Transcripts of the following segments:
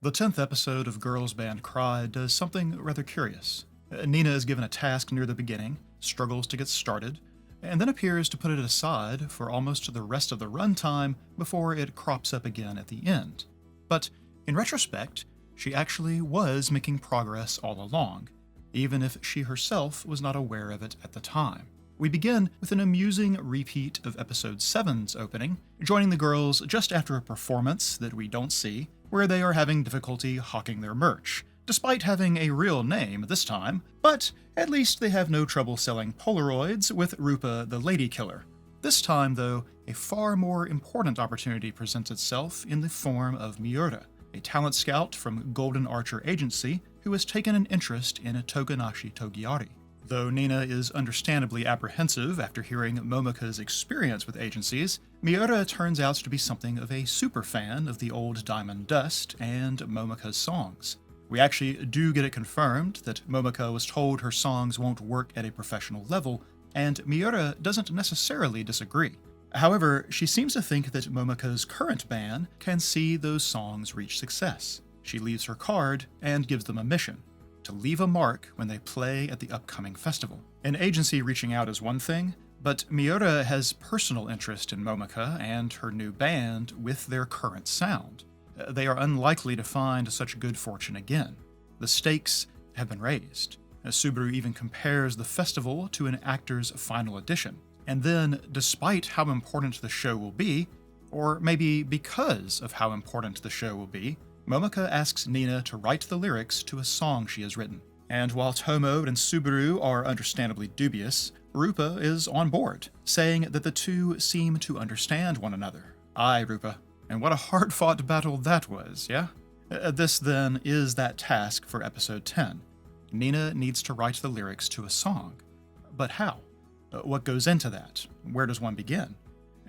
The 10th episode of Girls Band Cry does something rather curious. Nina is given a task near the beginning, struggles to get started, and then appears to put it aside for almost the rest of the runtime before it crops up again at the end. But in retrospect, she actually was making progress all along, even if she herself was not aware of it at the time. We begin with an amusing repeat of episode 7's opening, joining the girls just after a performance that we don't see, where they are having difficulty hawking their merch, despite having a real name this time, but at least they have no trouble selling Polaroids with Rupa the Lady Killer. This time, though, a far more important opportunity presents itself in the form of Miura, a talent scout from Golden Archer Agency who has taken an interest in Toganashi Togiari. Though Nina is understandably apprehensive after hearing Momoka's experience with agencies, Miura turns out to be something of a superfan of the old Diamond Dust and Momoka's songs. We actually do get it confirmed that Momoka was told her songs won't work at a professional level, and Miura doesn't necessarily disagree. However, she seems to think that Momoka's current band can see those songs reach success. She leaves her card and gives them a mission: to leave a mark when they play at the upcoming festival. An agency reaching out is one thing, but Miura has personal interest in Momoka and her new band with their current sound. They are unlikely to find such good fortune again. The stakes have been raised. Subaru even compares the festival to an actor's final audition. And then, despite how important the show will be, or maybe because of how important the show will be, Momoka asks Nina to write the lyrics to a song she has written. And while Tomo and Subaru are understandably dubious, Rupa is on board, saying that the two seem to understand one another. Aye, Rupa. And what a hard-fought battle that was, yeah? This, then, is that task for episode 10. Nina needs to write the lyrics to a song. But how? What goes into that? Where does one begin?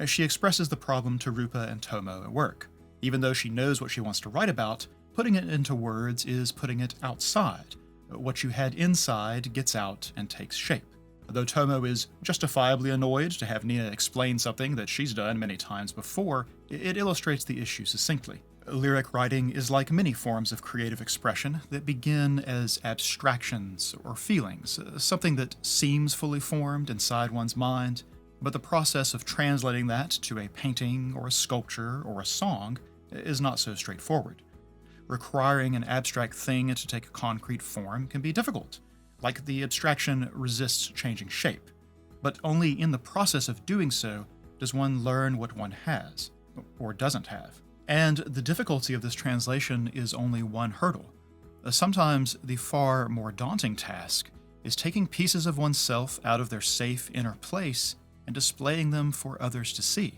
She expresses the problem to Rupa and Tomo at work. Even though she knows what she wants to write about, putting it into words is putting it outside. What you had inside gets out and takes shape. Though Tomo is justifiably annoyed to have Nina explain something that she's done many times before, it illustrates the issue succinctly. Lyric writing is like many forms of creative expression that begin as abstractions or feelings, something that seems fully formed inside one's mind, but the process of translating that to a painting or a sculpture or a song is not so straightforward. Requiring an abstract thing to take a concrete form can be difficult. Like the abstraction resists changing shape, but only in the process of doing so does one learn what one has, or doesn't have. And the difficulty of this translation is only one hurdle. Sometimes the far more daunting task is taking pieces of oneself out of their safe inner place and displaying them for others to see.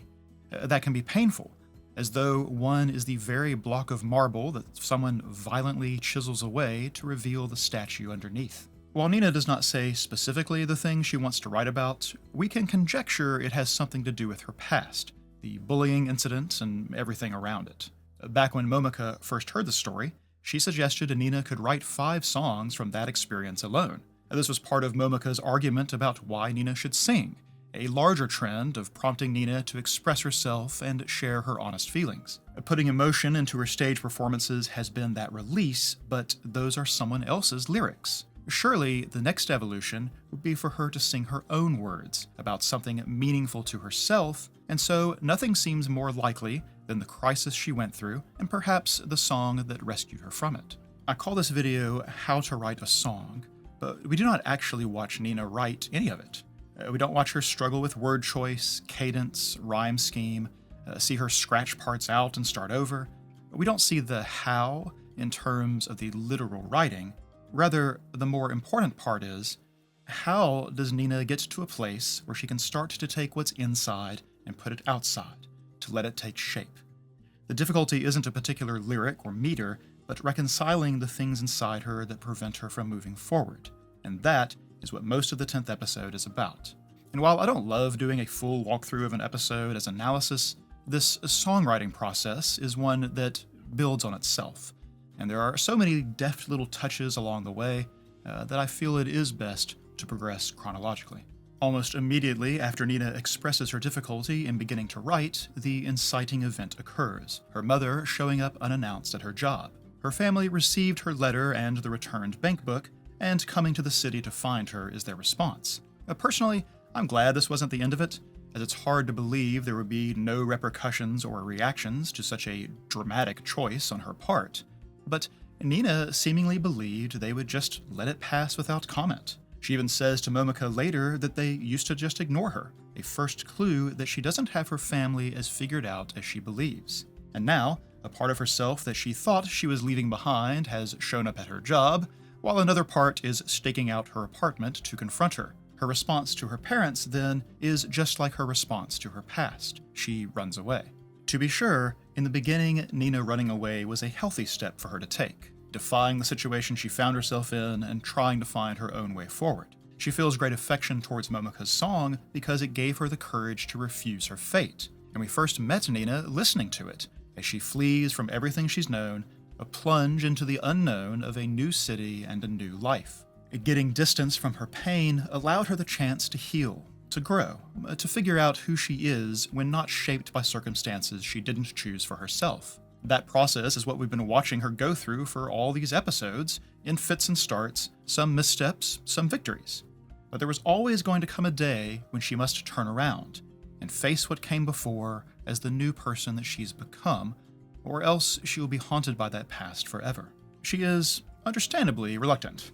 That can be painful, as though one is the very block of marble that someone violently chisels away to reveal the statue underneath. While Nina does not say specifically the thing she wants to write about, we can conjecture it has something to do with her past, the bullying incident and everything around it. Back when Momoka first heard the story, she suggested Nina could write 5 songs from that experience alone. This was part of Momoka's argument about why Nina should sing, a larger trend of prompting Nina to express herself and share her honest feelings. Putting emotion into her stage performances has been that release, but those are someone else's lyrics. Surely, the next evolution would be for her to sing her own words about something meaningful to herself, and so nothing seems more likely than the crisis she went through, and perhaps the song that rescued her from it. I call this video How to Write a Song, but we do not actually watch Nina write any of it. We don't watch her struggle with word choice, cadence, rhyme scheme, see her scratch parts out and start over. We don't see the how in terms of the literal writing. Rather, the more important part is, how does Nina get to a place where she can start to take what's inside and put it outside, to let it take shape? The difficulty isn't a particular lyric or meter, but reconciling the things inside her that prevent her from moving forward. And that is what most of the 10th episode is about. And while I don't love doing a full walkthrough of an episode as analysis, this songwriting process is one that builds on itself. And there are so many deft little touches along the way that I feel it is best to progress chronologically. Almost immediately after Nina expresses her difficulty in beginning to write, the inciting event occurs, her mother showing up unannounced at her job. Her family received her letter and the returned bank book, and coming to the city to find her is their response. Personally, I'm glad this wasn't the end of it, as it's hard to believe there would be no repercussions or reactions to such a dramatic choice on her part. But Nina seemingly believed they would just let it pass without comment. She even says to Momoka later that they used to just ignore her, a first clue that she doesn't have her family as figured out as she believes. And now, a part of herself that she thought she was leaving behind has shown up at her job, while another part is staking out her apartment to confront her. Her response to her parents, then, is just like her response to her past. She runs away. To be sure, in the beginning, Nina running away was a healthy step for her to take, defying the situation she found herself in and trying to find her own way forward. She feels great affection towards Momoka's song because it gave her the courage to refuse her fate, and we first met Nina listening to it, as she flees from everything she's known, a plunge into the unknown of a new city and a new life. Getting distance from her pain allowed her the chance to heal, to grow, to figure out who she is when not shaped by circumstances she didn't choose for herself. That process is what we've been watching her go through for all these episodes, in fits and starts, some missteps, some victories. But there was always going to come a day when she must turn around and face what came before as the new person that she's become, or else she will be haunted by that past forever. She is, understandably, reluctant.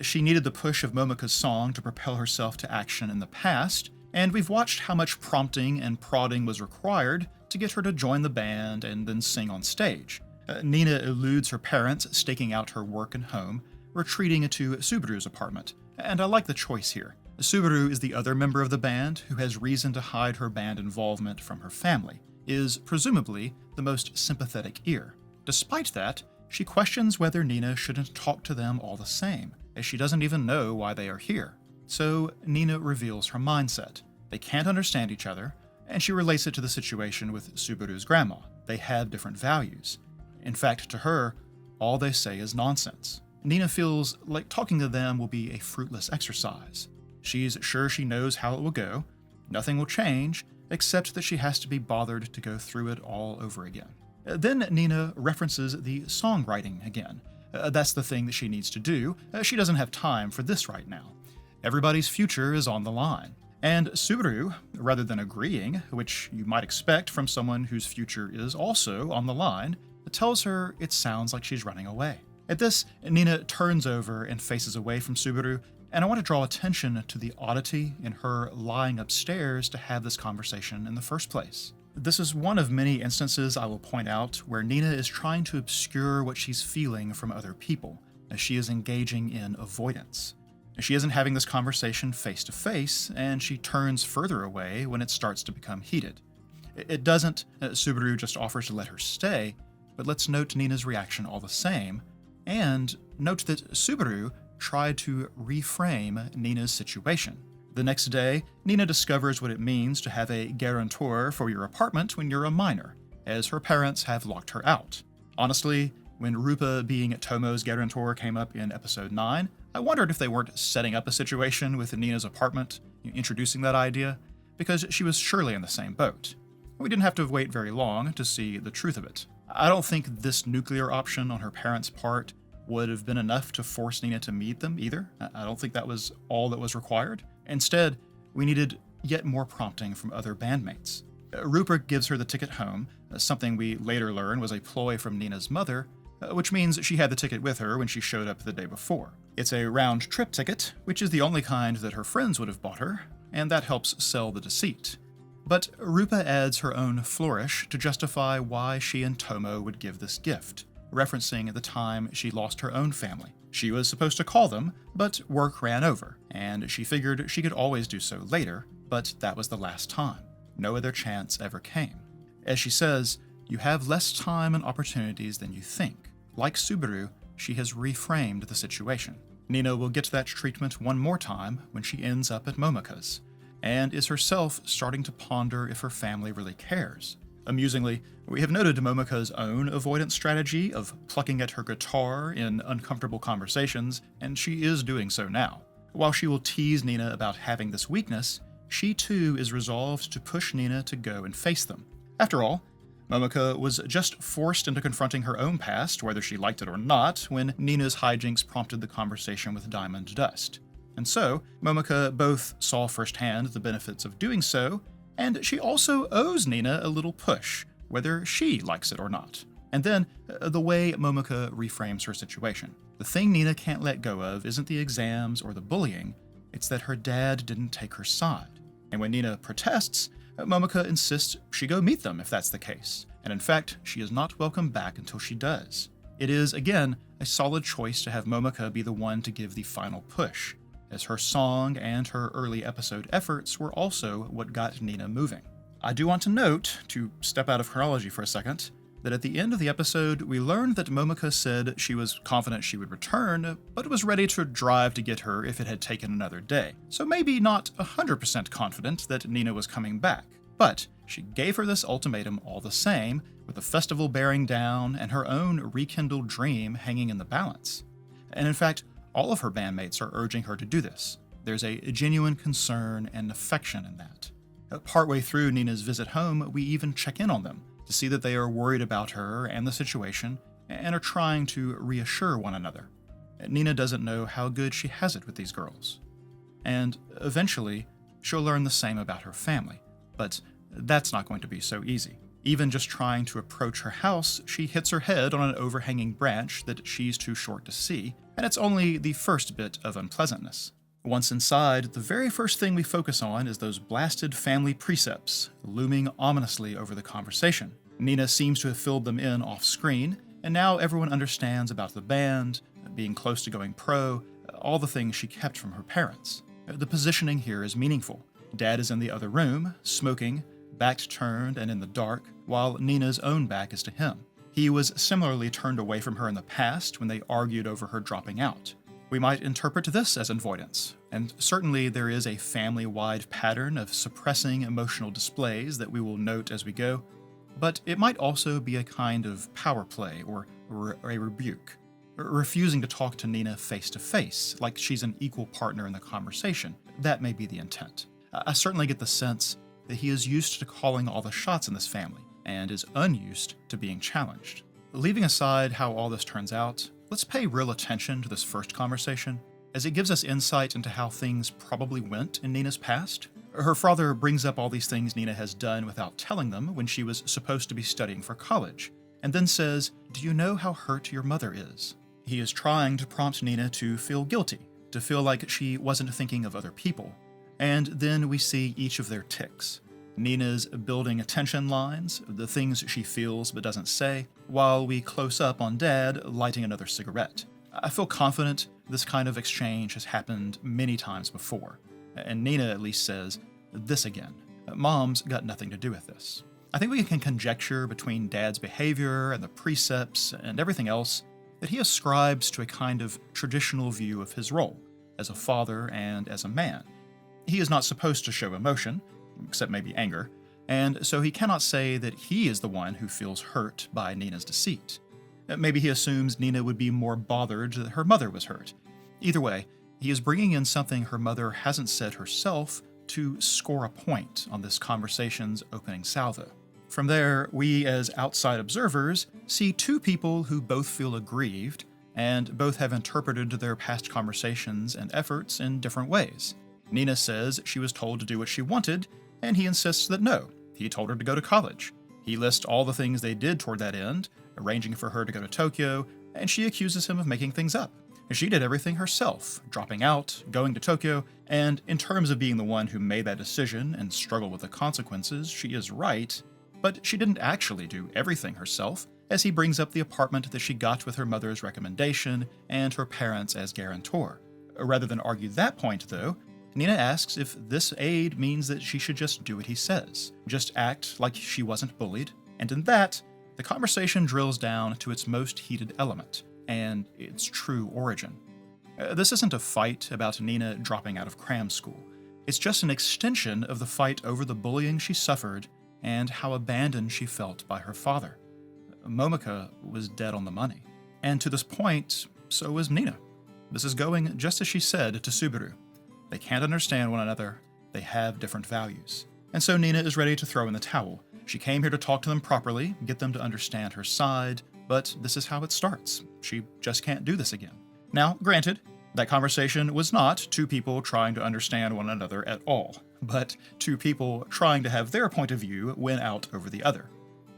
She needed the push of Momoka's song to propel herself to action in the past, and we've watched how much prompting and prodding was required to get her to join the band and then sing on stage. Nina eludes her parents, staking out her work and home, retreating into Subaru's apartment, and I like the choice here. Subaru is the other member of the band who has reason to hide her band involvement from her family, is presumably the most sympathetic ear. Despite that, she questions whether Nina shouldn't talk to them all the same, as she doesn't even know why they are here. So Nina reveals her mindset. They can't understand each other, and she relates it to the situation with Subaru's grandma. They have different values. In fact, to her, all they say is nonsense. Nina feels like talking to them will be a fruitless exercise. She's sure she knows how it will go. Nothing will change, except that she has to be bothered to go through it all over again. Then Nina references the songwriting again. That's the thing that she needs to do. She doesn't have time for this right now. Everybody's future is on the line. And Subaru, rather than agreeing, which you might expect from someone whose future is also on the line, tells her it sounds like she's running away. At this, Nina turns over and faces away from Subaru, and I want to draw attention to the oddity in her lying upstairs to have this conversation in the first place. This is one of many instances I will point out where Nina is trying to obscure what she's feeling from other people, as she is engaging in avoidance. She isn't having this conversation face to face, and she turns further away when it starts to become heated. It doesn't, Subaru just offers to let her stay, but let's note Nina's reaction all the same, and note that Subaru tried to reframe Nina's situation. The next day, Nina discovers what it means to have a guarantor for your apartment when you're a minor, as her parents have locked her out. Honestly, when Rupa being Tomo's guarantor came up in episode 9, I wondered if they weren't setting up a situation with Nina's apartment, introducing that idea, because she was surely in the same boat. We didn't have to wait very long to see the truth of it. I don't think this nuclear option on her parents' part would have been enough to force Nina to meet them either. I don't think that was all that was required. Instead, we needed yet more prompting from other bandmates. Rupert gives her the ticket home, something we later learn was a ploy from Nina's mother, which means she had the ticket with her when she showed up the day before. It's a round-trip ticket, which is the only kind that her friends would have bought her, and that helps sell the deceit. But Rupa adds her own flourish to justify why she and Tomo would give this gift, referencing the time she lost her own family. She was supposed to call them, but work ran over, and she figured she could always do so later, but that was the last time. No other chance ever came. As she says, you have less time and opportunities than you think. Like Subaru, she has reframed the situation. Nina will get that treatment one more time when she ends up at Momoka's, and is herself starting to ponder if her family really cares. Amusingly, we have noted Momoka's own avoidance strategy of plucking at her guitar in uncomfortable conversations, and she is doing so now. While she will tease Nina about having this weakness, she too is resolved to push Nina to go and face them. After all, Momoka was just forced into confronting her own past, whether she liked it or not, when Nina's hijinks prompted the conversation with Diamond Dust. And so, Momoka both saw firsthand the benefits of doing so, and she also owes Nina a little push, whether she likes it or not. And then, the way Momoka reframes her situation. The thing Nina can't let go of isn't the exams or the bullying, it's that her dad didn't take her side. And when Nina protests, Momoka insists she go meet them if that's the case, and in fact, she is not welcome back until she does. It is, again, a solid choice to have Momoka be the one to give the final push, as her song and her early episode efforts were also what got Nina moving. I do want to note, to step out of chronology for a second, that at the end of the episode, we learned that Momoka said she was confident she would return, but was ready to drive to get her if it had taken another day. So maybe not 100% confident that Nina was coming back, but she gave her this ultimatum all the same, with the festival bearing down and her own rekindled dream hanging in the balance. And in fact, all of her bandmates are urging her to do this. There's a genuine concern and affection in that. Partway through Nina's visit home, we even check in on them, to see that they are worried about her and the situation, and are trying to reassure one another. Nina doesn't know how good she has it with these girls. And eventually, she'll learn the same about her family, but that's not going to be so easy. Even just trying to approach her house, she hits her head on an overhanging branch that she's too short to see, and it's only the first bit of unpleasantness. Once inside, the very first thing we focus on is those blasted family precepts, looming ominously over the conversation. Nina seems to have filled them in off-screen, and now everyone understands about the band, being close to going pro, all the things she kept from her parents. The positioning here is meaningful. Dad is in the other room, smoking, back turned and in the dark, while Nina's own back is to him. He was similarly turned away from her in the past when they argued over her dropping out. We might interpret this as avoidance, and certainly there is a family-wide pattern of suppressing emotional displays that we will note as we go, but it might also be a kind of power play or a rebuke, refusing to talk to Nina face-to-face, like she's an equal partner in the conversation. That may be the intent. I certainly get the sense that he is used to calling all the shots in this family, and is unused to being challenged. Leaving aside how all this turns out, let's pay real attention to this first conversation, as it gives us insight into how things probably went in Nina's past. Her father brings up all these things Nina has done without telling them when she was supposed to be studying for college, and then says, "Do you know how hurt your mother is?" He is trying to prompt Nina to feel guilty, to feel like she wasn't thinking of other people. And then we see each of their tics. Nina's building attention lines, the things she feels but doesn't say, while we close up on Dad lighting another cigarette. I feel confident this kind of exchange has happened many times before, and Nina at least says, "This again. Mom's got nothing to do with this." I think we can conjecture between Dad's behavior and the precepts and everything else that he ascribes to a kind of traditional view of his role as a father and as a man. He is not supposed to show emotion, except maybe anger, and so he cannot say that he is the one who feels hurt by Nina's deceit. Maybe he assumes Nina would be more bothered that her mother was hurt. Either way, he is bringing in something her mother hasn't said herself to score a point on this conversation's opening salvo. From there, we as outside observers see two people who both feel aggrieved and both have interpreted their past conversations and efforts in different ways. Nina says she was told to do what she wanted, and he insists that no, he told her to go to college. He lists all the things they did toward that end, arranging for her to go to Tokyo, and she accuses him of making things up. She did everything herself, dropping out, going to Tokyo, and in terms of being the one who made that decision and struggled with the consequences, she is right, but she didn't actually do everything herself, as he brings up the apartment that she got with her mother's recommendation and her parents as guarantor. Rather than argue that point, though, Nina asks if this aid means that she should just do what he says, just act like she wasn't bullied, and in that, the conversation drills down to its most heated element, and its true origin. This isn't a fight about Nina dropping out of cram school. It's just an extension of the fight over the bullying she suffered and how abandoned she felt by her father. Momoka was dead on the money. And to this point, so was Nina. This is going just as she said to Subaru. They can't understand one another, they have different values. And so Nina is ready to throw in the towel. She came here to talk to them properly, get them to understand her side, but this is how it starts. She just can't do this again. Now, granted, that conversation was not two people trying to understand one another at all, but two people trying to have their point of view win out over the other.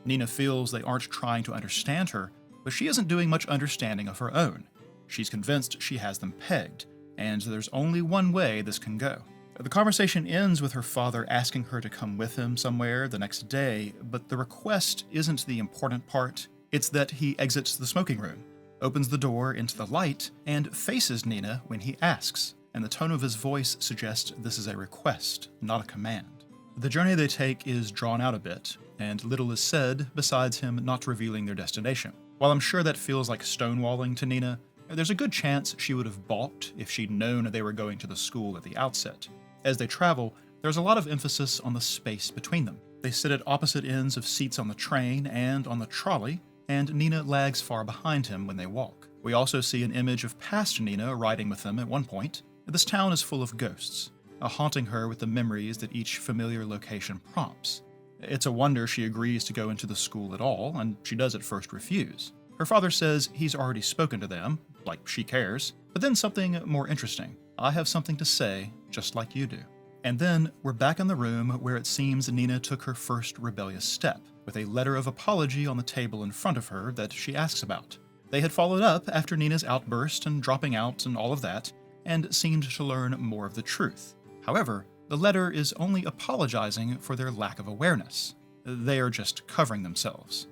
Nina feels they aren't trying to understand her, but she isn't doing much understanding of her own. She's convinced she has them pegged, and there's only one way this can go. The conversation ends with her father asking her to come with him somewhere the next day, but the request isn't the important part. It's that he exits the smoking room, opens the door into the light, and faces Nina when he asks, and the tone of his voice suggests this is a request, not a command. The journey they take is drawn out a bit, and little is said besides him not revealing their destination. While I'm sure that feels like stonewalling to Nina, there's a good chance she would have balked if she'd known they were going to the school at the outset. As they travel, there's a lot of emphasis on the space between them. They sit at opposite ends of seats on the train and on the trolley, and Nina lags far behind him when they walk. We also see an image of past Nina riding with them at one point. This town is full of ghosts, haunting her with the memories that each familiar location prompts. It's a wonder she agrees to go into the school at all, and she does at first refuse. Her father says he's already spoken to them, like she cares, but then something more interesting. I have something to say, just like you do. And then we're back in the room where it seems Nina took her first rebellious step, with a letter of apology on the table in front of her that she asks about. They had followed up after Nina's outburst and dropping out and all of that, and seemed to learn more of the truth. However, the letter is only apologizing for their lack of awareness. They are just covering themselves.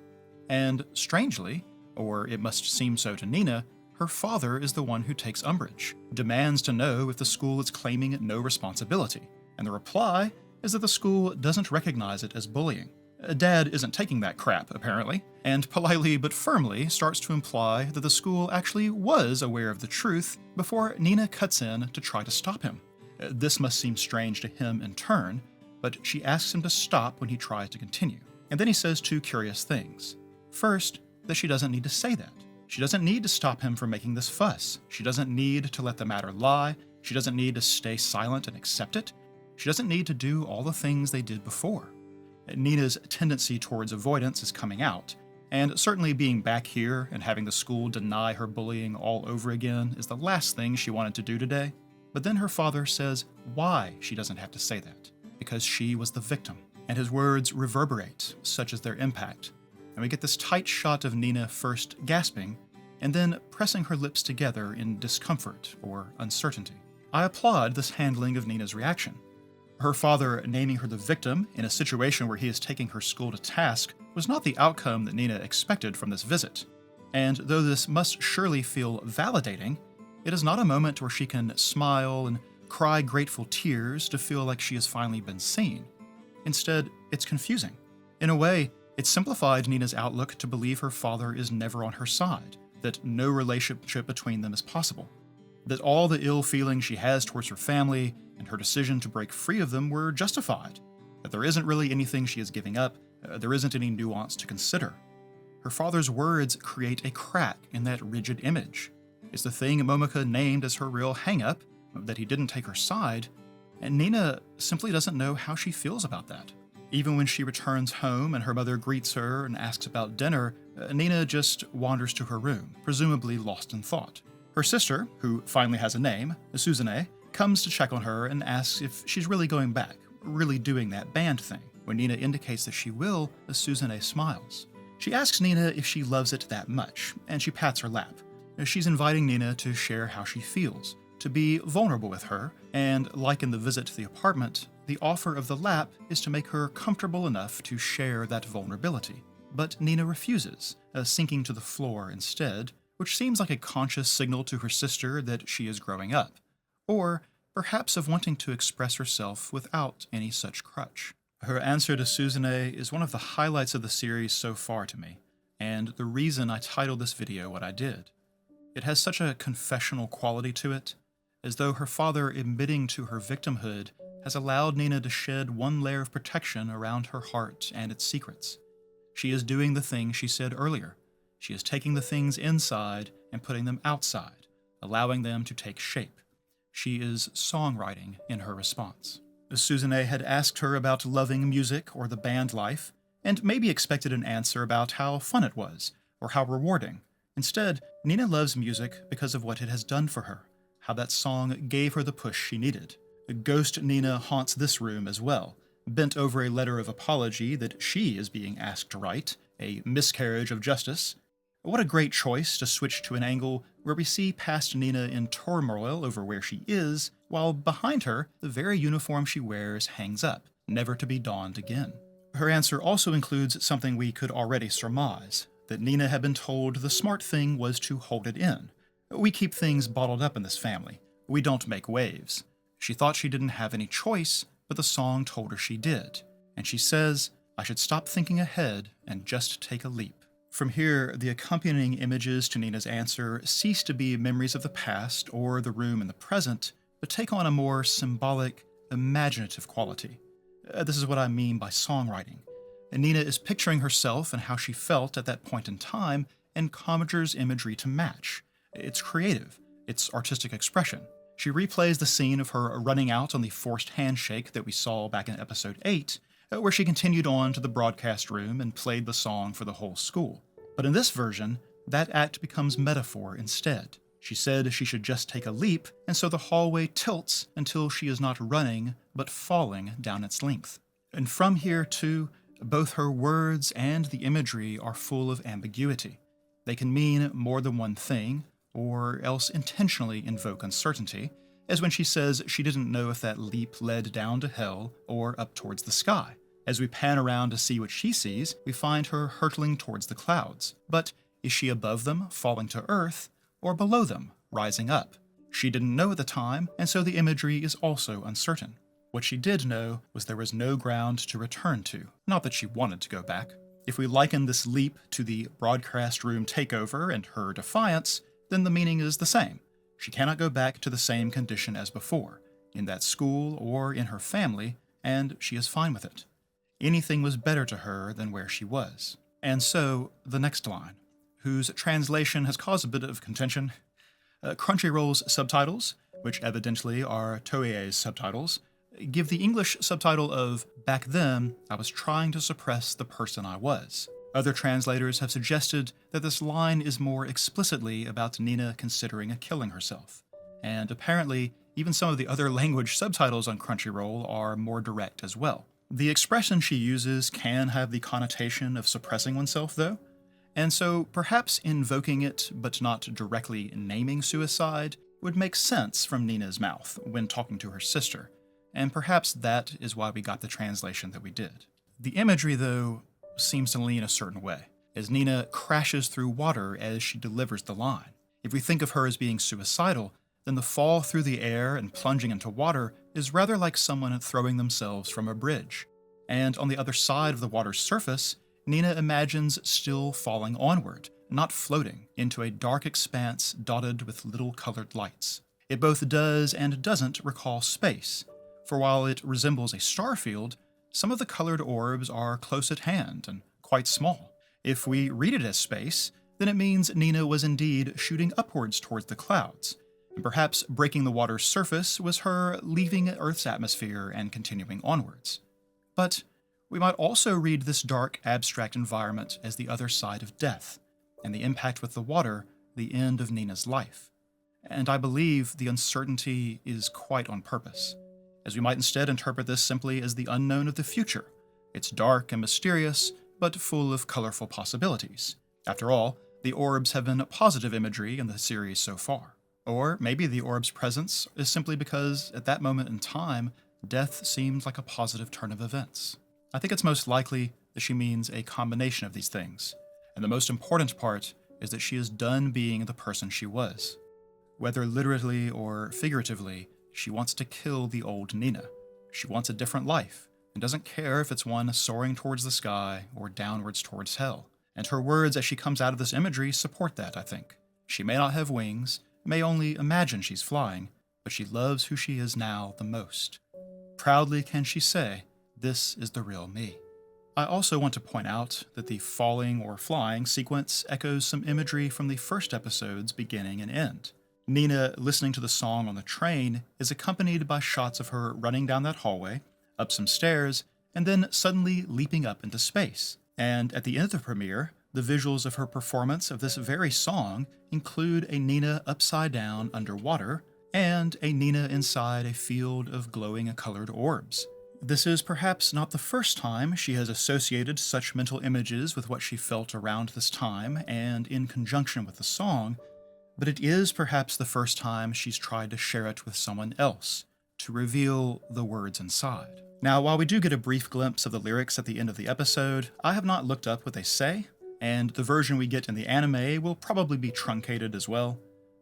And strangely, or it must seem so to Nina, her father is the one who takes umbrage, demands to know if the school is claiming no responsibility, and the reply is that the school doesn't recognize it as bullying. Dad isn't taking that crap, apparently, and politely but firmly starts to imply that the school actually was aware of the truth before Nina cuts in to try to stop him. This must seem strange to him in turn, but she asks him to stop when he tries to continue. And then he says two curious things. First, that she doesn't need to say that. She doesn't need to stop him from making this fuss. She doesn't need to let the matter lie. She doesn't need to stay silent and accept it. She doesn't need to do all the things they did before. Nina's tendency towards avoidance is coming out, and certainly being back here and having the school deny her bullying all over again is the last thing she wanted to do today. But then her father says why she doesn't have to say that, because she was the victim, and his words reverberate, such as their impact. And we get this tight shot of Nina first gasping, and then pressing her lips together in discomfort or uncertainty. I applaud this handling of Nina's reaction. Her father naming her the victim in a situation where he is taking her school to task was not the outcome that Nina expected from this visit. And though this must surely feel validating, it is not a moment where she can smile and cry grateful tears to feel like she has finally been seen. Instead, it's confusing. In a way, it simplified Nina's outlook to believe her father is never on her side, that no relationship between them is possible, that all the ill feelings she has towards her family and her decision to break free of them were justified, that there isn't really anything she is giving up, there isn't any nuance to consider. Her father's words create a crack in that rigid image. It's the thing Momoka named as her real hang-up, that he didn't take her side, and Nina simply doesn't know how she feels about that. Even when she returns home and her mother greets her and asks about dinner, Nina just wanders to her room, presumably lost in thought. Her sister, who finally has a name, Suzune, comes to check on her and asks if she's really going back, really doing that band thing. When Nina indicates that she will, Suzune smiles. She asks Nina if she loves it that much, and she pats her lap. She's inviting Nina to share how she feels, to be vulnerable with her, and like in the visit to the apartment, the offer of the lap is to make her comfortable enough to share that vulnerability. But Nina refuses, sinking to the floor instead, which seems like a conscious signal to her sister that she is growing up, or perhaps of wanting to express herself without any such crutch. Her answer to Suzune is one of the highlights of the series so far to me, and the reason I titled this video what I did. It has such a confessional quality to it, as though her father admitting to her victimhood has allowed Nina to shed one layer of protection around her heart and its secrets. She is doing the thing she said earlier. She is taking the things inside and putting them outside, allowing them to take shape. She is songwriting in her response. Suzune had asked her about loving music or the band life, and maybe expected an answer about how fun it was, or how rewarding. Instead, Nina loves music because of what it has done for her, how that song gave her the push she needed. Ghost Nina haunts this room as well, bent over a letter of apology that she is being asked to write, a miscarriage of justice. What a great choice to switch to an angle where we see past Nina in turmoil over where she is, while behind her, the very uniform she wears hangs up, never to be donned again. Her answer also includes something we could already surmise, that Nina had been told the smart thing was to hold it in. We keep things bottled up in this family. We don't make waves. She thought she didn't have any choice, but the song told her she did. And she says, "I should stop thinking ahead and just take a leap." From here, the accompanying images to Nina's answer cease to be memories of the past or the room in the present, but take on a more symbolic, imaginative quality. This is what I mean by songwriting. Nina is picturing herself and how she felt at that point in time, and conjures imagery to match. It's creative. It's artistic expression. She replays the scene of her running out on the forced handshake that we saw back in episode 8, where she continued on to the broadcast room and played the song for the whole school. But in this version, that act becomes metaphor instead. She said she should just take a leap, and so the hallway tilts until she is not running, but falling down its length. And from here, too, both her words and the imagery are full of ambiguity. They can mean more than one thing, or else intentionally invoke uncertainty, as when she says she didn't know if that leap led down to hell or up towards the sky. As we pan around to see what she sees, we find her hurtling towards the clouds. But is she above them, falling to earth, or below them, rising up? She didn't know at the time, and so the imagery is also uncertain. What she did know was there was no ground to return to, not that she wanted to go back. If we liken this leap to the broadcast room takeover and her defiance, then the meaning is the same. She cannot go back to the same condition as before, in that school or in her family, and she is fine with it. Anything was better to her than where she was. And so, the next line, whose translation has caused a bit of contention. Crunchyroll's subtitles, which evidently are Toei's subtitles, give the English subtitle of "Back then, I was trying to suppress the person I was." Other translators have suggested that this line is more explicitly about Nina considering killing herself. And apparently, even some of the other language subtitles on Crunchyroll are more direct as well. The expression she uses can have the connotation of suppressing oneself, though, and so perhaps invoking it but not directly naming suicide would make sense from Nina's mouth when talking to her sister, and perhaps that is why we got the translation that we did. The imagery, though, seems to lean a certain way, as Nina crashes through water as she delivers the line. If we think of her as being suicidal, then the fall through the air and plunging into water is rather like someone throwing themselves from a bridge. And on the other side of the water's surface, Nina imagines still falling onward, not floating, into a dark expanse dotted with little colored lights. It both does and doesn't recall space, for while it resembles a star field, some of the colored orbs are close at hand and quite small. If we read it as space, then it means Nina was indeed shooting upwards towards the clouds, and perhaps breaking the water's surface was her leaving Earth's atmosphere and continuing onwards. But we might also read this dark, abstract environment as the other side of death, and the impact with the water, the end of Nina's life. And I believe the uncertainty is quite on purpose, as we might instead interpret this simply as the unknown of the future. It's dark and mysterious, but full of colorful possibilities. After all, the orbs have been positive imagery in the series so far. Or maybe the orb's presence is simply because, at that moment in time, death seemed like a positive turn of events. I think it's most likely that she means a combination of these things, and the most important part is that she is done being the person she was. Whether literally or figuratively, she wants to kill the old Nina. She wants a different life, and doesn't care if it's one soaring towards the sky or downwards towards hell. And her words as she comes out of this imagery support that, I think. She may not have wings, may only imagine she's flying, but she loves who she is now the most. Proudly can she say, "This is the real me." I also want to point out that the falling or flying sequence echoes some imagery from the first episode's beginning and end. Nina, listening to the song on the train, is accompanied by shots of her running down that hallway, up some stairs, and then suddenly leaping up into space. And at the end of the premiere, the visuals of her performance of this very song include a Nina upside down underwater and a Nina inside a field of glowing colored orbs. This is perhaps not the first time she has associated such mental images with what she felt around this time and in conjunction with the song, but it is perhaps the first time she's tried to share it with someone else, to reveal the words inside. Now, while we do get a brief glimpse of the lyrics at the end of the episode, I have not looked up what they say, and the version we get in the anime will probably be truncated as well,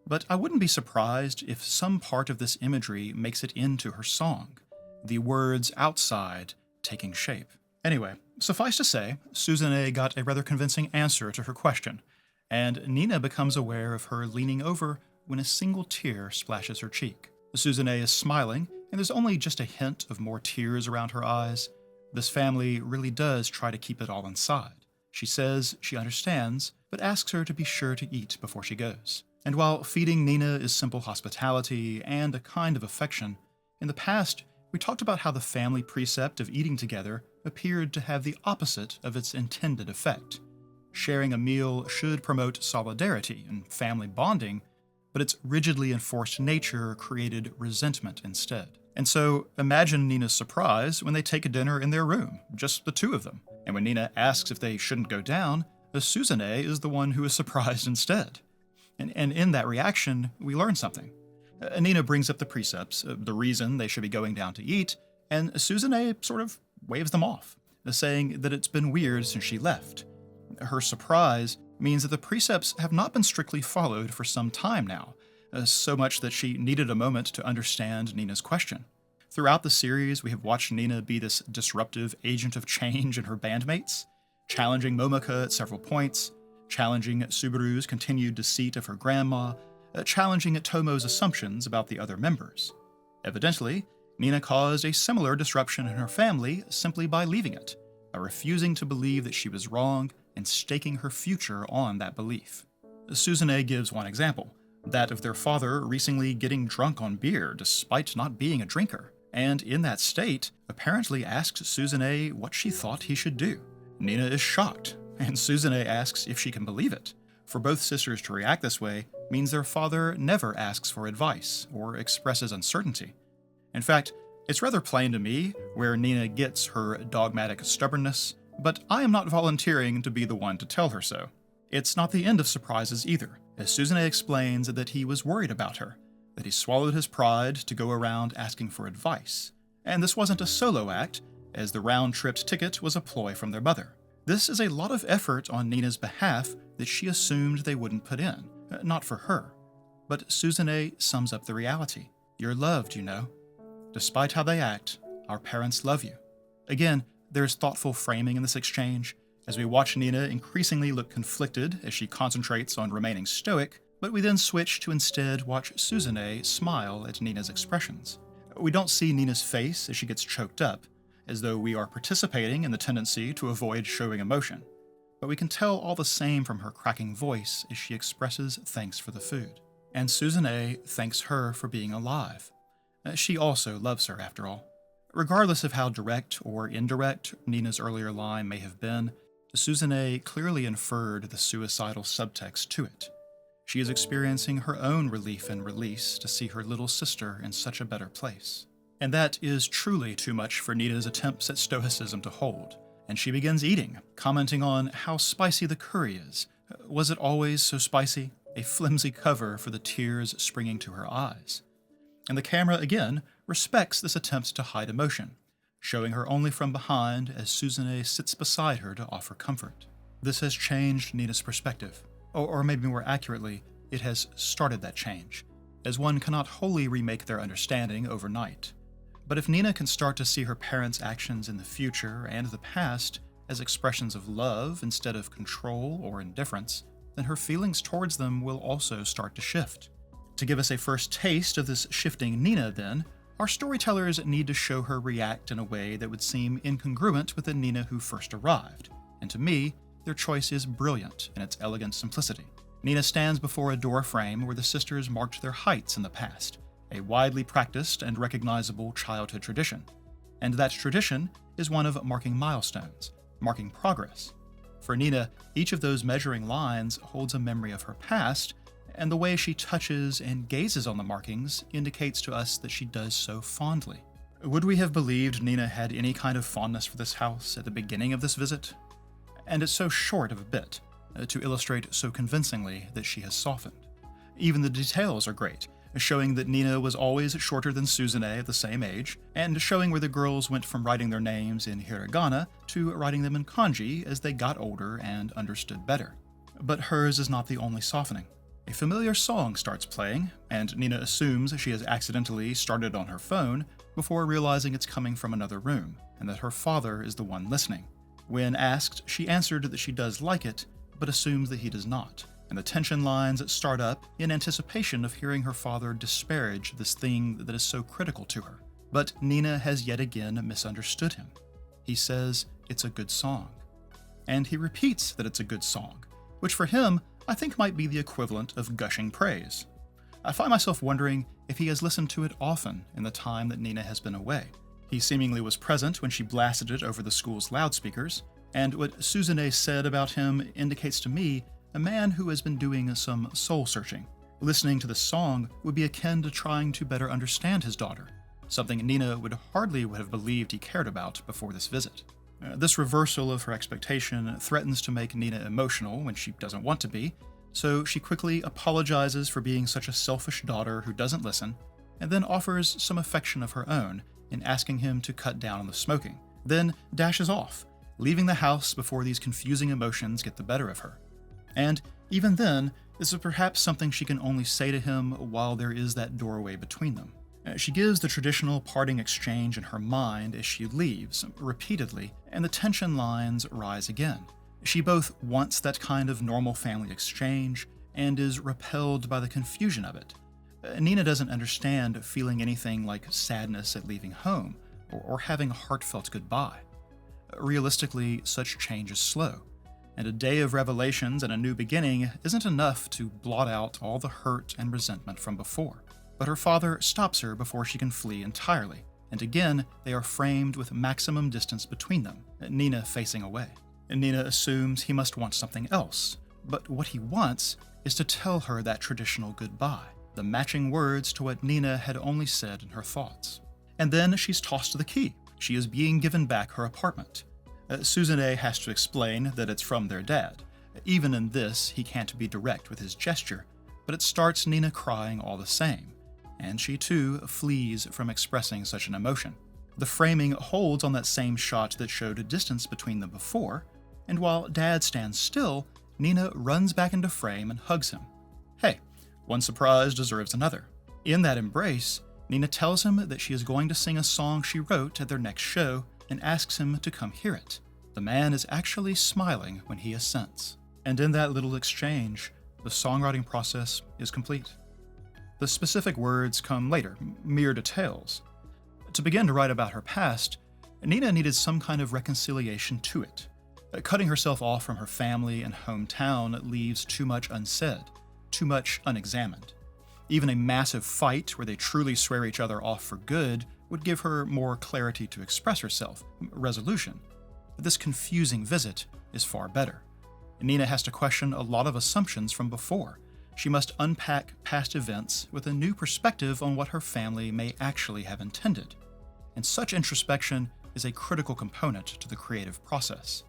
but I wouldn't be surprised if some part of this imagery makes it into her song, the words outside taking shape. Anyway, suffice to say, Suzune got a rather convincing answer to her question, and Nina becomes aware of her leaning over when a single tear splashes her cheek. Suzune is smiling, and there's only just a hint of more tears around her eyes. This family really does try to keep it all inside. She says she understands, but asks her to be sure to eat before she goes. And while feeding Nina is simple hospitality and a kind of affection, in the past, we talked about how the family precept of eating together appeared to have the opposite of its intended effect. Sharing a meal should promote solidarity and family bonding, but its rigidly enforced nature created resentment instead. And so, imagine Nina's surprise when they take a dinner in their room, just the two of them. And when Nina asks if they shouldn't go down, Suzune is the one who is surprised instead. And in that reaction, we learn something. Nina brings up the precepts, the reason they should be going down to eat, and Suzune sort of waves them off, saying that it's been weird since she left. Her surprise means that the precepts have not been strictly followed for some time now, so much that she needed a moment to understand Nina's question. Throughout the series, we have watched Nina be this disruptive agent of change in her bandmates, challenging Momoka at several points, challenging Subaru's continued deceit of her grandma, challenging Tomo's assumptions about the other members. Evidently, Nina caused a similar disruption in her family simply by leaving it, by refusing to believe that she was wrong and staking her future on that belief. Suzune gives one example, that of their father recently getting drunk on beer despite not being a drinker, and in that state, apparently asks Suzune what she thought he should do. Nina is shocked, and Suzune asks if she can believe it. For both sisters to react this way means their father never asks for advice or expresses uncertainty. In fact, it's rather plain to me where Nina gets her dogmatic stubbornness, but I am not volunteering to be the one to tell her so. It's not the end of surprises either, as Suzune explains that he was worried about her, that he swallowed his pride to go around asking for advice. And this wasn't a solo act, as the round-tripped ticket was a ploy from their mother. This is a lot of effort on Nina's behalf that she assumed they wouldn't put in, not for her. But Suzune sums up the reality. You're loved, you know. Despite how they act, our parents love you. Again, there's thoughtful framing in this exchange, as we watch Nina increasingly look conflicted as she concentrates on remaining stoic, but we then switch to instead watch Suzune smile at Nina's expressions. We don't see Nina's face as she gets choked up, as though we are participating in the tendency to avoid showing emotion, but we can tell all the same from her cracking voice as she expresses thanks for the food. And Suzune thanks her for being alive. She also loves her, after all. Regardless of how direct or indirect Nina's earlier line may have been, Suzune clearly inferred the suicidal subtext to it. She is experiencing her own relief and release to see her little sister in such a better place. And that is truly too much for Nina's attempts at stoicism to hold, and she begins eating, commenting on how spicy the curry is. Was it always so spicy? A flimsy cover for the tears springing to her eyes. And the camera, again, respects this attempt to hide emotion, showing her only from behind as Suzune sits beside her to offer comfort. This has changed Nina's perspective, or maybe more accurately, it has started that change, as one cannot wholly remake their understanding overnight. But if Nina can start to see her parents' actions in the future and the past as expressions of love instead of control or indifference, then her feelings towards them will also start to shift. To give us a first taste of this shifting Nina, then, our storytellers need to show her react in a way that would seem incongruent with the Nina who first arrived. And to me, their choice is brilliant in its elegant simplicity. Nina stands before a door frame where the sisters marked their heights in the past, a widely practiced and recognizable childhood tradition. and that tradition is one of marking milestones, marking progress. For Nina, each of those measuring lines holds a memory of her past, and the way she touches and gazes on the markings indicates to us that she does so fondly. Would we have believed Nina had any kind of fondness for this house at the beginning of this visit? And it's so short of a bit, to illustrate so convincingly that she has softened. Even the details are great, showing that Nina was always shorter than Suzune at the same age, and showing where the girls went from writing their names in hiragana to writing them in kanji as they got older and understood better. But hers is not the only softening. A familiar song starts playing, and Nina assumes she has accidentally started on her phone before realizing it's coming from another room, and that her father is the one listening. When asked, she answered that she does like it, but assumes that he does not, and the tension lines start up in anticipation of hearing her father disparage this thing that is so critical to her. But Nina has yet again misunderstood him. He says it's a good song. And he repeats that it's a good song, which for him I think might be the equivalent of gushing praise. I find myself wondering if he has listened to it often in the time that Nina has been away. He seemingly was present when she blasted it over the school's loudspeakers, and what Suzune said about him indicates to me a man who has been doing some soul-searching. Listening to the song would be akin to trying to better understand his daughter, something Nina would hardly have believed he cared about before this visit. This reversal of her expectation threatens to make Nina emotional when she doesn't want to be, so she quickly apologizes for being such a selfish daughter who doesn't listen, and then offers some affection of her own in asking him to cut down on the smoking, then dashes off, leaving the house before these confusing emotions get the better of her. And even then, this is perhaps something she can only say to him while there is that doorway between them. She gives the traditional parting exchange in her mind as she leaves, repeatedly, and the tension lines rise again. She both wants that kind of normal family exchange and is repelled by the confusion of it. Nina doesn't understand feeling anything like sadness at leaving home or having a heartfelt goodbye. Realistically, such change is slow, and a day of revelations and a new beginning isn't enough to blot out all the hurt and resentment from before. But her father stops her before she can flee entirely, and again they are framed with maximum distance between them, Nina facing away. Nina assumes he must want something else, but what he wants is to tell her that traditional goodbye, the matching words to what Nina had only said in her thoughts. And then she's tossed the key. She is being given back her apartment. Suzune has to explain that it's from their dad. Even in this, he can't be direct with his gesture, but it starts Nina crying all the same, and she too flees from expressing such an emotion. The framing holds on that same shot that showed a distance between them before, and while Dad stands still, Nina runs back into frame and hugs him. Hey, one surprise deserves another. In that embrace, Nina tells him that she is going to sing a song she wrote at their next show and asks him to come hear it. The man is actually smiling when he assents. And in that little exchange, the songwriting process is complete. The specific words come later, mere details. To begin to write about her past, Nina needed some kind of reconciliation to it. Cutting herself off from her family and hometown leaves too much unsaid, too much unexamined. Even a massive fight where they truly swear each other off for good would give her more clarity to express herself, resolution. But this confusing visit is far better. Nina has to question a lot of assumptions from before. She must unpack past events with a new perspective on what her family may actually have intended. And such introspection is a critical component to the creative process.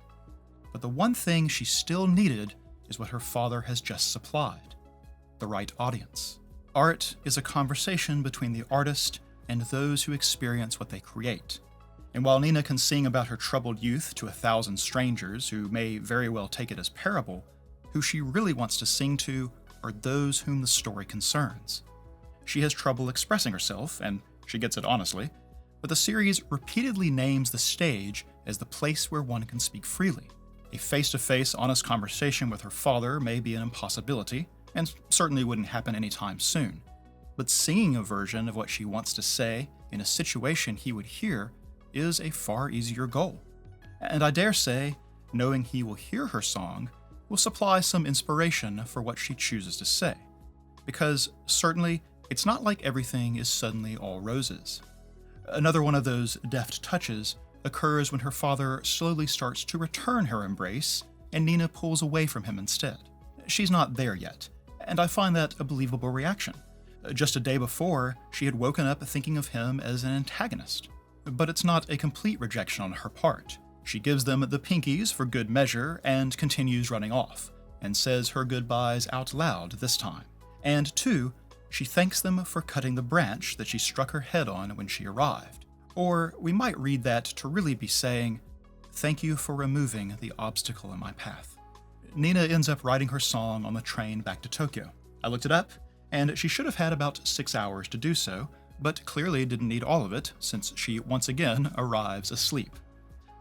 But the one thing she still needed is what her father has just supplied: the right audience. Art is a conversation between the artist and those who experience what they create. And while Nina can sing about her troubled youth to 1,000 strangers who may very well take it as parable, who she really wants to sing to are those whom the story concerns. She has trouble expressing herself, and she gets it honestly, but the series repeatedly names the stage as the place where one can speak freely. A face-to-face, honest conversation with her father may be an impossibility, and certainly wouldn't happen anytime soon. But singing a version of what she wants to say in a situation he would hear is a far easier goal. And I dare say, knowing he will hear her song will supply some inspiration for what she chooses to say. Because certainly, it's not like everything is suddenly all roses. Another one of those deft touches occurs when her father slowly starts to return her embrace and Nina pulls away from him instead. She's not there yet, and I find that a believable reaction. Just a day before, she had woken up thinking of him as an antagonist. But it's not a complete rejection on her part. She gives them the pinkies for good measure and continues running off, and says her goodbyes out loud this time. And 2, she thanks them for cutting the branch that she struck her head on when she arrived. Or we might read that to really be saying, "Thank you for removing the obstacle in my path." Nina ends up writing her song on the train back to Tokyo. I looked it up, and she should have had about 6 hours to do so, but clearly didn't need all of it since she once again arrives asleep.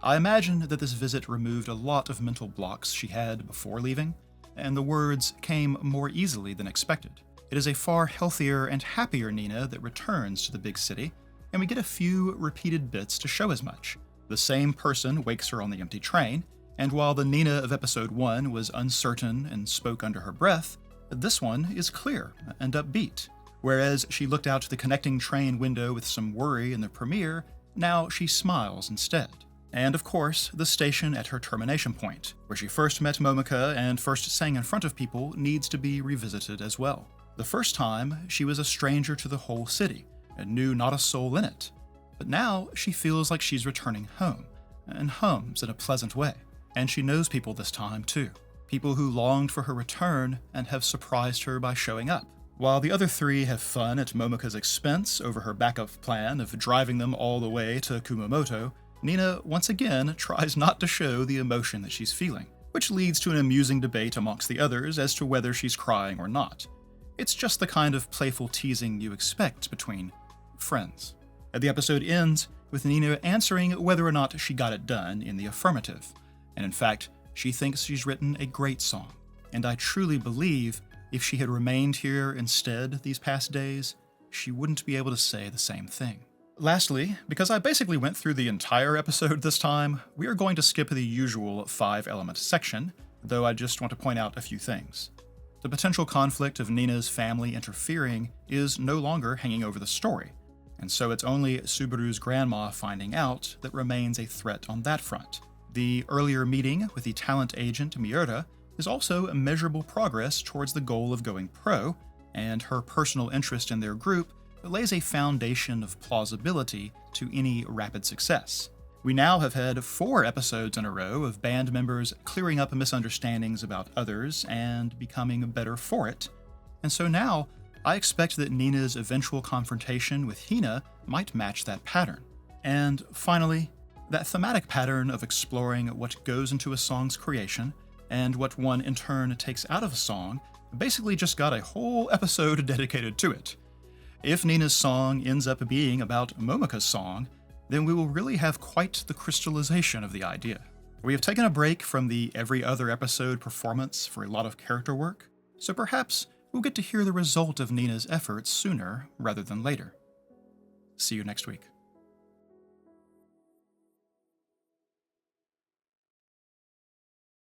I imagine that this visit removed a lot of mental blocks she had before leaving, and the words came more easily than expected. It is a far healthier and happier Nina that returns to the big city, and we get a few repeated bits to show as much. The same person wakes her on the empty train, and while the Nina of episode 1 was uncertain and spoke under her breath, this one is clear and upbeat. Whereas she looked out the connecting train window with some worry in the premiere, now she smiles instead. And of course, the station at her termination point, where she first met Momoka and first sang in front of people, needs to be revisited as well. The first time, she was a stranger to the whole city and knew not a soul in it. But now she feels like she's returning home, and hums in a pleasant way. And she knows people this time too. People who longed for her return and have surprised her by showing up. While the other 3 have fun at Momoka's expense over her backup plan of driving them all the way to Kumamoto, Nina once again tries not to show the emotion that she's feeling, which leads to an amusing debate amongst the others as to whether she's crying or not. It's just the kind of playful teasing you expect between friends. The episode ends with Nina answering whether or not she got it done in the affirmative, and in fact, she thinks she's written a great song, and I truly believe if she had remained here instead these past days, she wouldn't be able to say the same thing. Lastly, because I basically went through the entire episode this time, we are going to skip the usual 5-element section, though I just want to point out a few things. The potential conflict of Nina's family interfering is no longer hanging over the story, and so it's only Subaru's grandma finding out that remains a threat on that front. The earlier meeting with the talent agent Miura is also a measurable progress towards the goal of going pro, and her personal interest in their group lays a foundation of plausibility to any rapid success. We now have had 4 episodes in a row of band members clearing up misunderstandings about others and becoming better for it, and so now I expect that Nina's eventual confrontation with Hina might match that pattern. And finally, that thematic pattern of exploring what goes into a song's creation and what one in turn takes out of a song basically just got a whole episode dedicated to it. If Nina's song ends up being about Momoka's song, then we will really have quite the crystallization of the idea. We have taken a break from the every other episode performance for a lot of character work, so perhaps we'll get to hear the result of Nina's efforts sooner rather than later. See you next week.